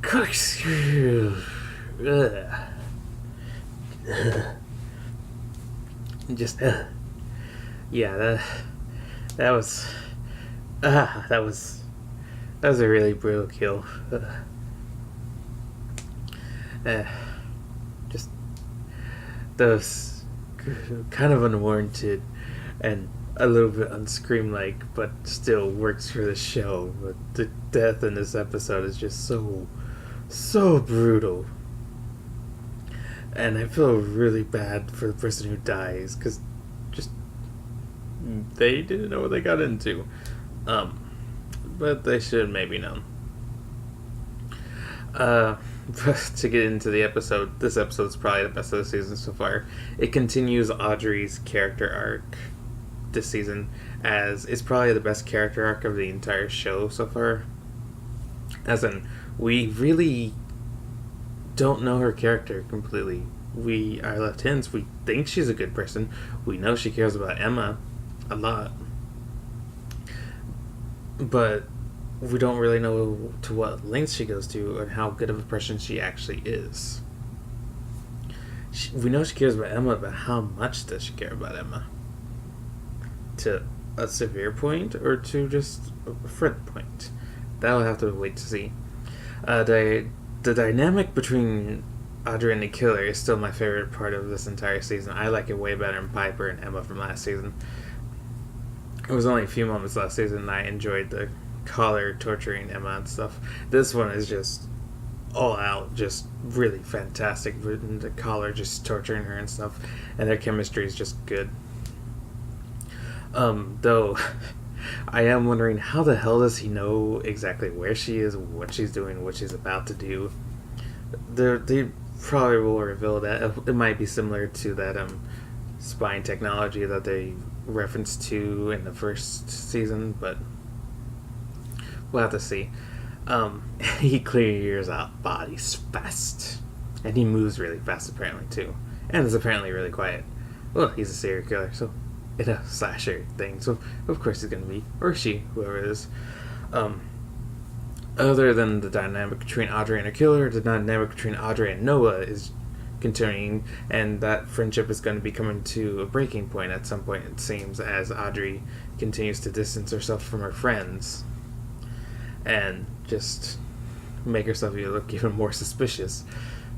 Corkscrew. Ugh. Just yeah, that was that was a really brutal kill. Just those kind of unwarranted and a little bit unscream-like, but still works for the show. But the death in this episode is just so brutal, and I feel really bad for the person who dies because just they didn't know what they got into. But they should maybe known. But to get into the episode, this episode is probably the best of the season so far. It continues Audrey's character arc this season, as it's probably the best character arc of the entire show so far. As in, we really don't know her character completely. We are left hints. We think she's a good person. We know she cares about Emma a lot. But we don't really know to what lengths she goes to and how good of a person she actually is. We know she cares about Emma, but how much does she care about Emma? To a severe point or to just a friend point? That'll have to wait to see. The dynamic between Audrey and the killer is still my favorite part of this entire season. I like it way better than Piper and Emma from last season. It was only a few moments last season and I enjoyed the collar torturing Emma and stuff. This one is just all out, just really fantastic. The collar just torturing her and stuff, and their chemistry is just good. Though I am wondering, how the hell does he know exactly where she is, what she's doing, what she's about to do? They probably will reveal that. It might be similar to that spying technology that they referenced to in the first season, but we'll have to see. He clearly hears out bodies fast, and he moves really fast apparently too, and is apparently really quiet. Well, he's a serial killer, so in a slasher thing, so of course he's gonna be, or she, whoever it is. Other than the dynamic between Audrey and her killer, the dynamic between Audrey and Noah is continuing, and that friendship is going to be coming to a breaking point at some point, it seems, as Audrey continues to distance herself from her friends and just make herself look even more suspicious.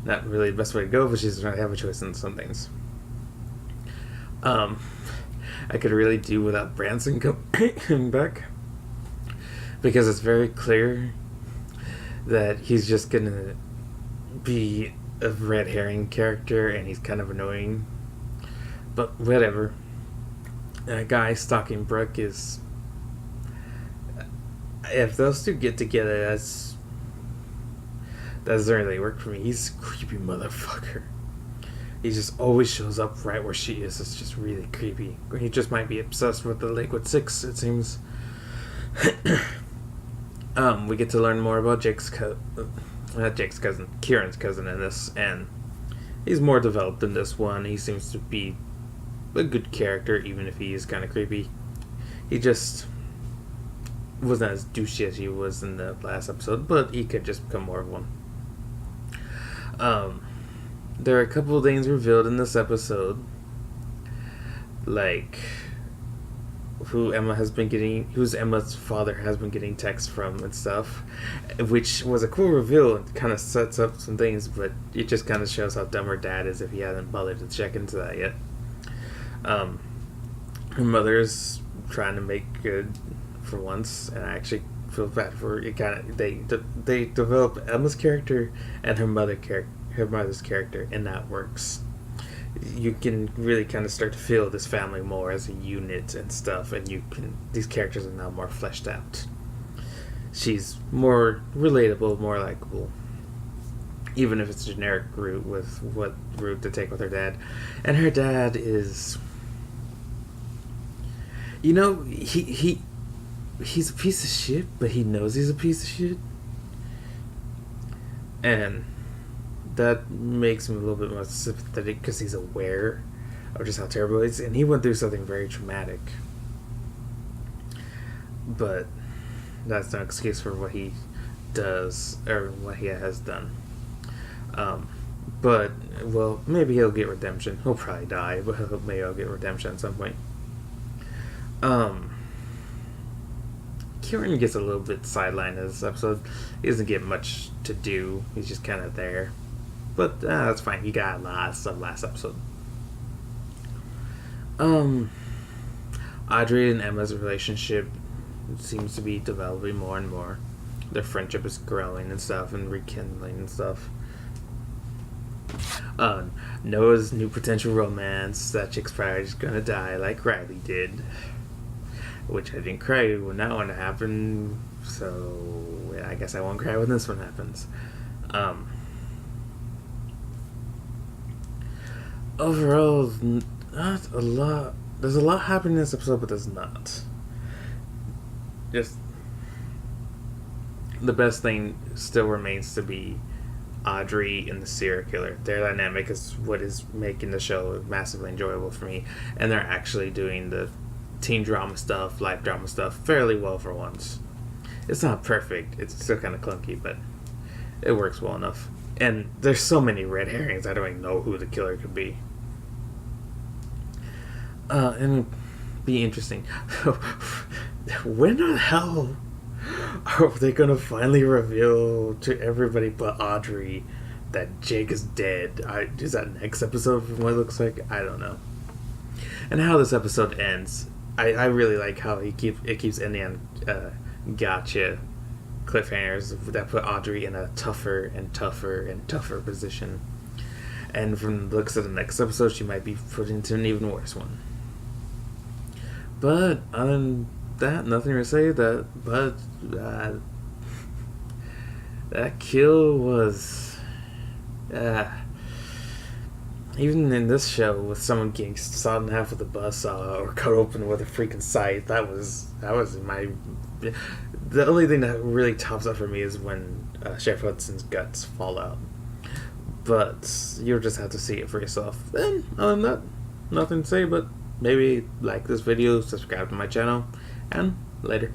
Not really the best way to go, but she's going to have a choice in some things. I could really do without Branson coming back, because it's very clear that he's just going to be a red herring character, and he's kind of annoying. But whatever. That guy stalking Brooke is... If those two get together, that doesn't really work for me. He's a creepy motherfucker. He just always shows up right where she is. It's just really creepy. He just might be obsessed with the Lakewood Six, it seems. We get to learn more about Kieran's cousin in this, and he's more developed in this one. He seems to be a good character, even if he is kind of creepy. He just wasn't as douchey as he was in the last episode, but he could just become more of one. There are a couple of things revealed in this episode, like whose Emma's father has been getting texts from and stuff, which was a cool reveal. It kind of sets up some things, but it just kind of shows how dumb her dad is if he hasn't bothered to check into that yet. Her mother's trying to make good for once, and I actually feel bad for her. They develop Emma's character and her mother's character, and that works. You can really kind of start to feel this family more as a unit and stuff, and these characters are now more fleshed out. She's more relatable, more likable, even if it's a generic route with what route to take with her dad. And her dad is, he's a piece of shit, but he knows he's a piece of shit, and that makes him a little bit more sympathetic because he's aware of just how terrible it is, and he went through something very traumatic. But that's no excuse for what he does, or what he has done. But, well, maybe he'll get redemption. He'll probably die, but maybe he'll get redemption at some point. Kieran gets a little bit sidelined in this episode. He doesn't get much to do. He's just kind of there. But that's fine. He got a lot of stuff last episode. Audrey and Emma's relationship seems to be developing more and more. Their friendship is growing and stuff, and rekindling and stuff. Noah's new potential romance, that chick's probably just gonna die like Riley did. Which I didn't cry when that one happened, so yeah, I guess I won't cry when this one happens. Overall, not a lot. There's a lot happening in this episode, but there's not. Just the best thing still remains to be Audrey and the serial killer. Their dynamic is what is making the show massively enjoyable for me, and they're actually doing the teen drama stuff, life drama stuff fairly well for once. It's not perfect. It's still kind of clunky, but it works well enough. And there's so many red herrings, I don't even know who the killer could be. And it'd be interesting. When the hell are they gonna finally reveal to everybody but Audrey that Jake is dead? Is that next episode from what it looks like? I don't know. And how this episode ends, I really like how it keeps ending on gotcha cliffhangers that put Audrey in a tougher and tougher and tougher position. And from the looks of the next episode, she might be put into an even worse one. But other than that, nothing to say. But that kill was even in this show with someone getting sawed in half with a buzzsaw or cut open with a freaking scythe. That was my. The only thing that really tops up for me is when Chef Hudson's guts fall out. But you'll just have to see it for yourself. Then, other than that, nothing to say, but maybe like this video, subscribe to my channel, and later.